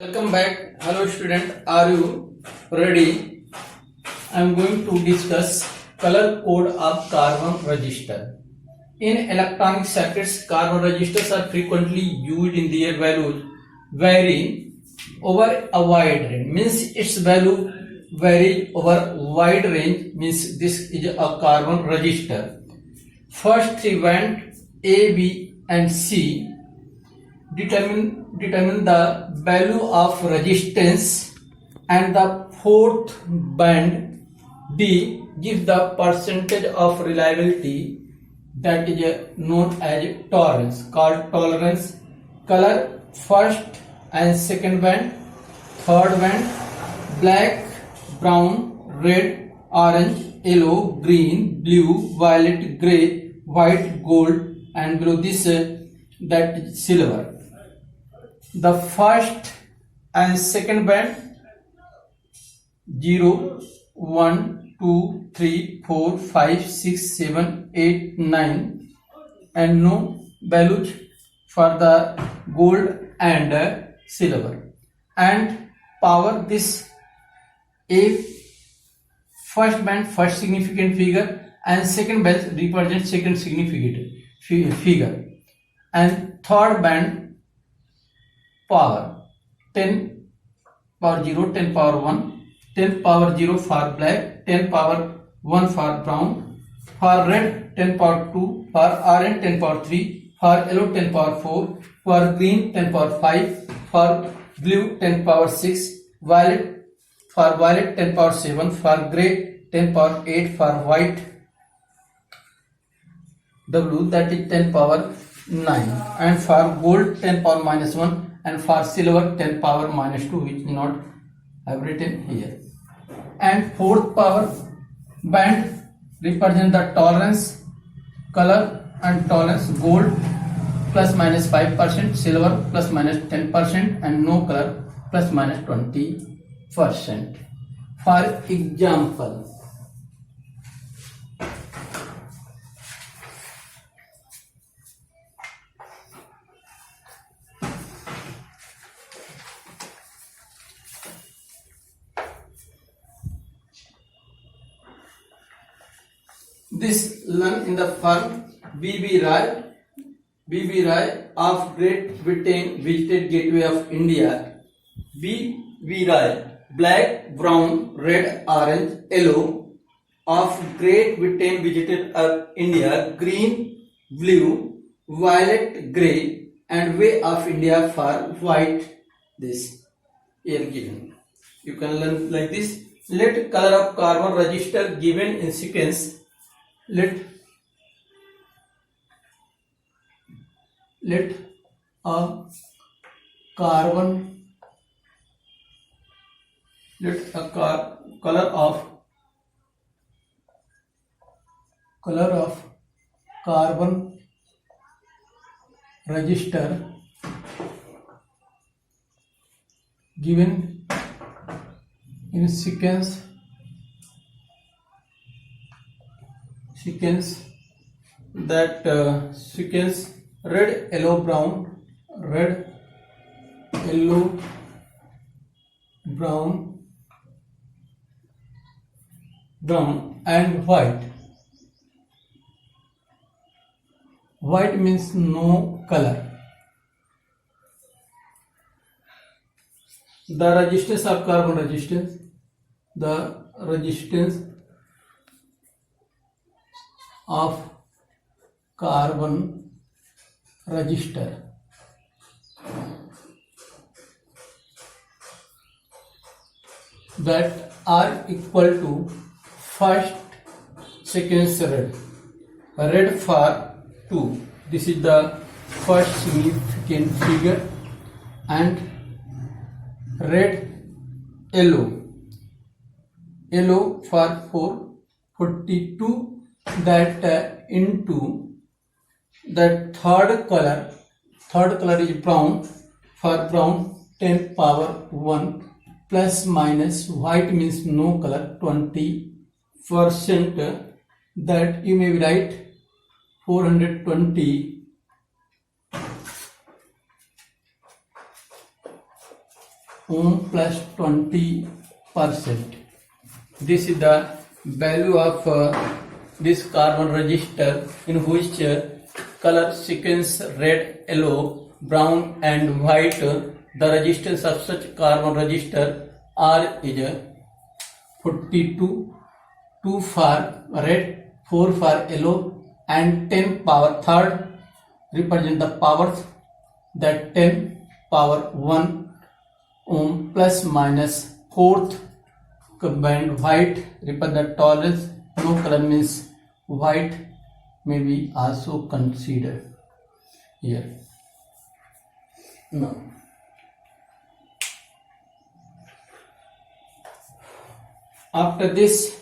Welcome back. Hello student. Are you ready? I am going to discuss color code of carbon register. In electronic circuits, carbon registers are frequently used in their values vary over a wide range. Means its value vary over wide range. Means this is a carbon register. First three band A, B and C determine the value of resistance, and the fourth band D gives the percentage of reliability, that is known as tolerance, called tolerance. Color first and second band, third band black, brown, red, orange, yellow, green, blue, violet, gray, white, gold, and below this that is silver. The first and second band 0, 1, 2, 3, 4, 5, 6, 7, 8, 9, and no values for the gold and silver. And power, this A first band first significant figure and second band represents second significant figure, and third band power 10 power 0, 10 power 1, 10 power 0 for black, 10 power 1 for brown, for red 10 power 2, for orange 10 power 3, for yellow 10 power 4, for green 10 power 5, for blue 10 power 6, violet 10 power 7, for gray 10 power 8, for white W that is 10 power 9, and for gold 10 power minus 1, and for silver 10 power minus 2, which is not have written here. And fourth power band represent the tolerance, color and tolerance, gold plus minus 5%, silver plus minus 10%, and no color plus minus 20%. For example, this learn in the firm B.B. Rai of Great Britain visited Gateway of India. B.B. Rai, black, brown, red, orange, yellow of Great Britain visited India, green, blue, violet, grey, and way of India for white. This here given. You can learn like this. Let color of carbon register given in sequence. Let a color of carbon register given in sequence that sequence red, yellow, brown, red, yellow, brown, and white. White means no color. The resistance of carbon resistance, the resistance of carbon register that are equal to first sequence red for 2. This is the first significant figure, and red, yellow for 4, 42, that into that third color is brown, for brown 10 power 1 plus minus white means no color 20%, that you may write 420 ohm plus 20%. This is the value of this carbon resistor, in which color sequence red, yellow, brown and white. The resistance of such carbon resistor R is 42, 2 for red, 4 for yellow and 10 power. Third represent the powers, that 10 power 1 ohm plus minus. Fourth combined white represent the tolerance. No color means white may be also considered here. Now after this,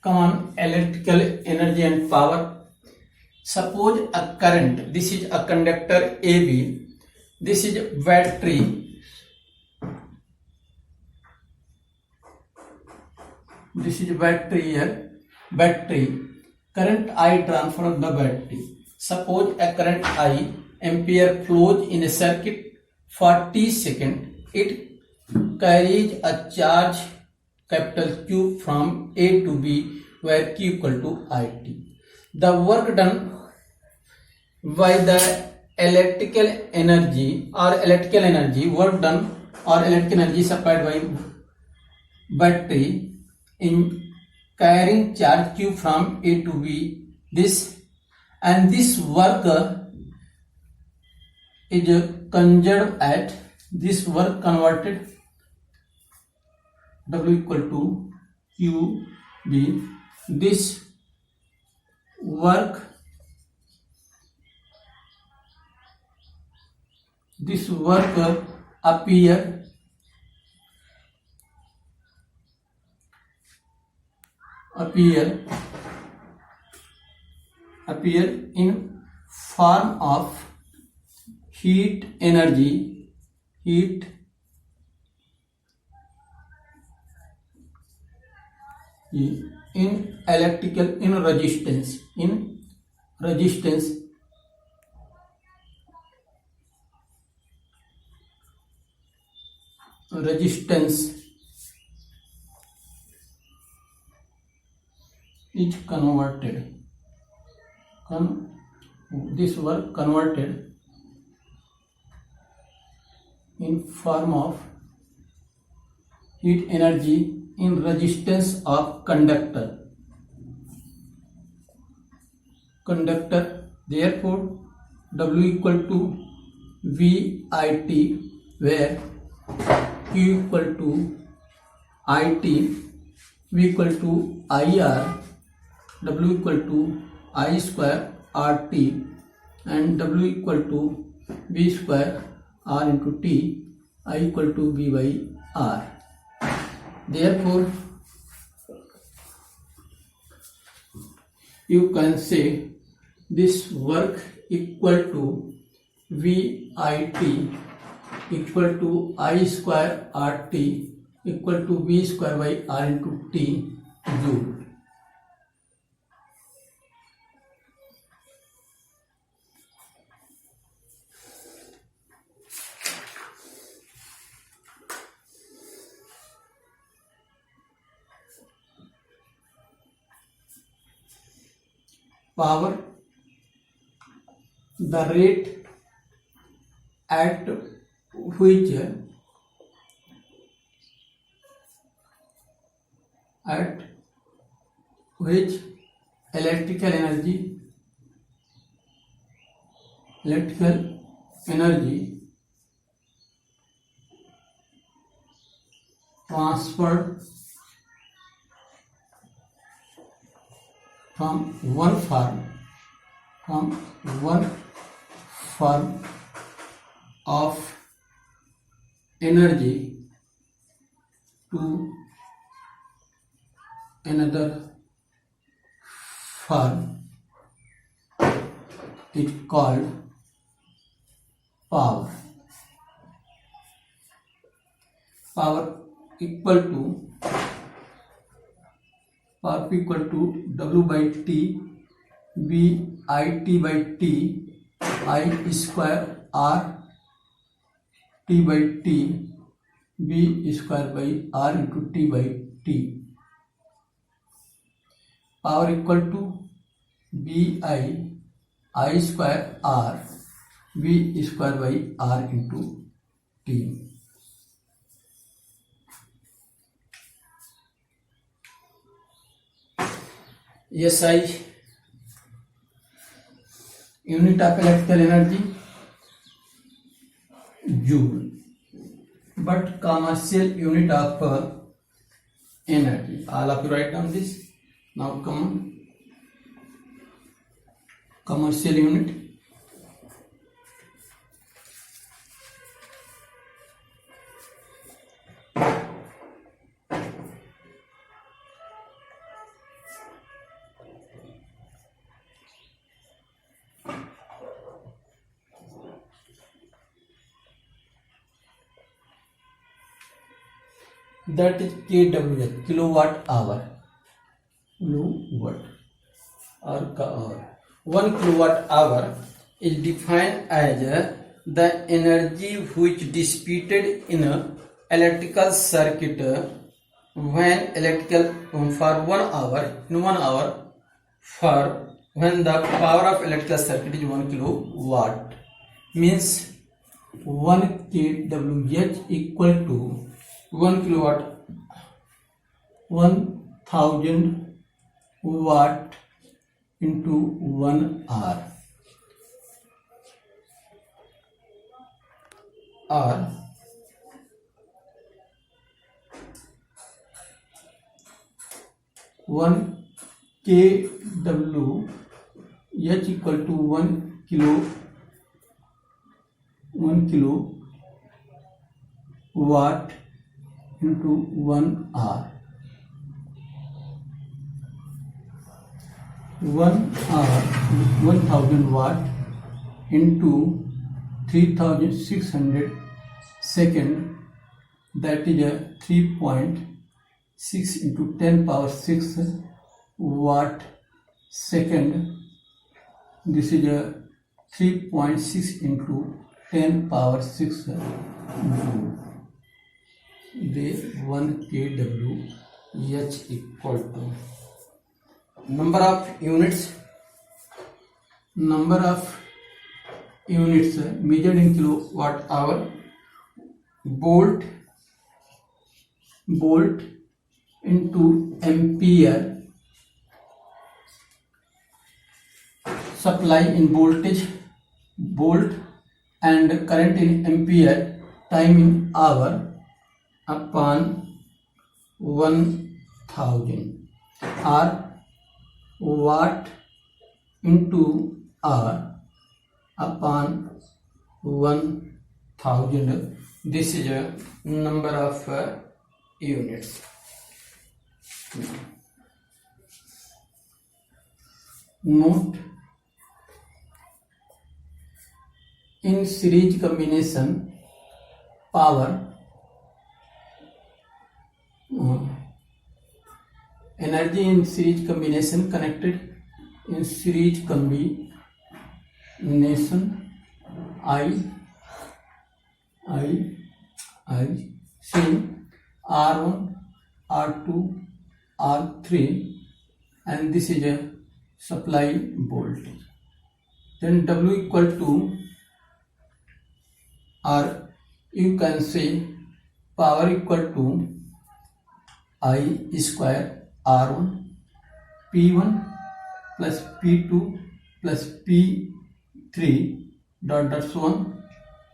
come on, electrical energy and power. Suppose a current, this is a conductor AB, this is battery, this is battery here, battery. Current I transfer the battery. Suppose a current I ampere flows in a circuit for t second. It carries a charge capital Q from A to B, where Q equal to IT. The work done by the electrical energy work done or electrical energy supplied by battery in carrying charge Q from A to B, this work is conserved at this work converted W equal to Q B. This work appear in form of heat energy, in electrical, in resistance is converted. This work converted in form of heat energy in resistance of conductor. Therefore W equal to VIT, where Q equal to IT, V equal to IR, W equal to I square RT, and W equal to V square R into T, I equal to V by R. Therefore you can say this work equal to VIT equal to I square RT equal to V square by R into T joule. Power, the rate at which electrical energy transferred from one form of energy to another form is called power. power equal to W by T B I T by T I square R T by T B square by R into T by T. Power equal to B I square R B square by R into T. SI unit of electrical energy joule, but commercial unit of energy. All of you write down this. Now come on. Commercial unit. That is kWh, kilowatt hour. Kilowatt hour. 1 kilowatt hour is defined as the energy which dissipated in a electrical circuit when for 1 hour in 1 hour for when the power of electrical circuit is 1 kilowatt, means 1 kWh equal to 1 kilowatt 1000 watt into 1 hour, or 1 kWh equal to 1 kilowatt into 1 hour. 1 hour 1000 watt into 3600 second, that is a 3.6 into 10 power 6 watt second. This is a 3.6 into 10 power 6 joule. The 1 kWh equal to number of units measured in kilowatt hour. Volt into ampere. Supply in voltage, volt, and current in ampere. Time in hour upon 1000, or watt into hour upon 1000. This is a number of units. Note: in series combination, power energy in series combination connected in series combination I see R1, R2, R3, and this is a supply voltage. Then W equal to, or you can say power equal to I square R1 P1 plus P2 plus P3 dot so on,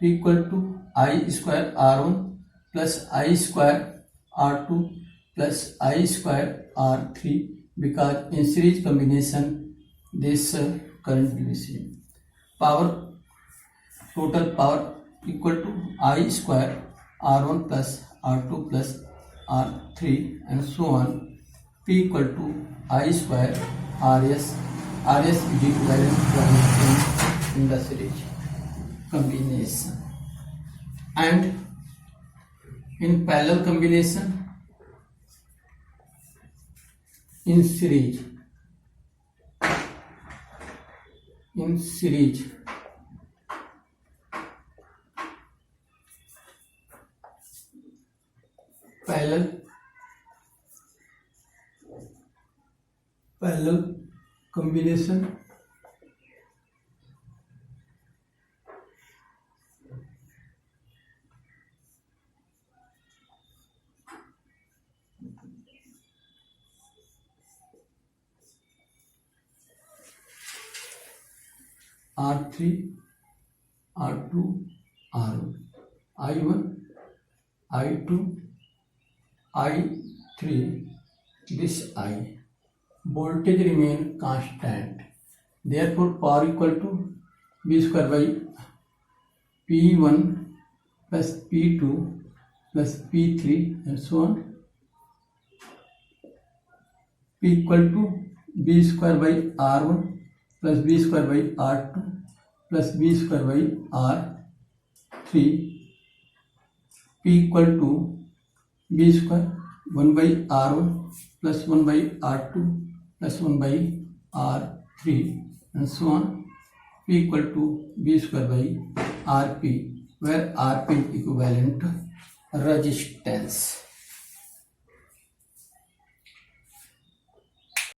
equal to I square R1 plus I square R2 plus I square R3, because in series combination this current will be same. Power, total power equal to I square R1 plus R2 plus R3 and so on. P equal to I square RS is equivalent in the series combination. And in parallel combination, in series, parallel combination, R3, R2, R1, I1, I2, I3, this I. Voltage remain constant. Therefore, power equal to V square by P1 plus P2 plus P3 and so on. P equal to V square by R1 plus V square by R2 plus V square by R3. P equal to V square 1 by R1 plus 1 by R2 plus 1 by R3 and so on. P equal to V square by Rp, where Rp is equivalent resistance.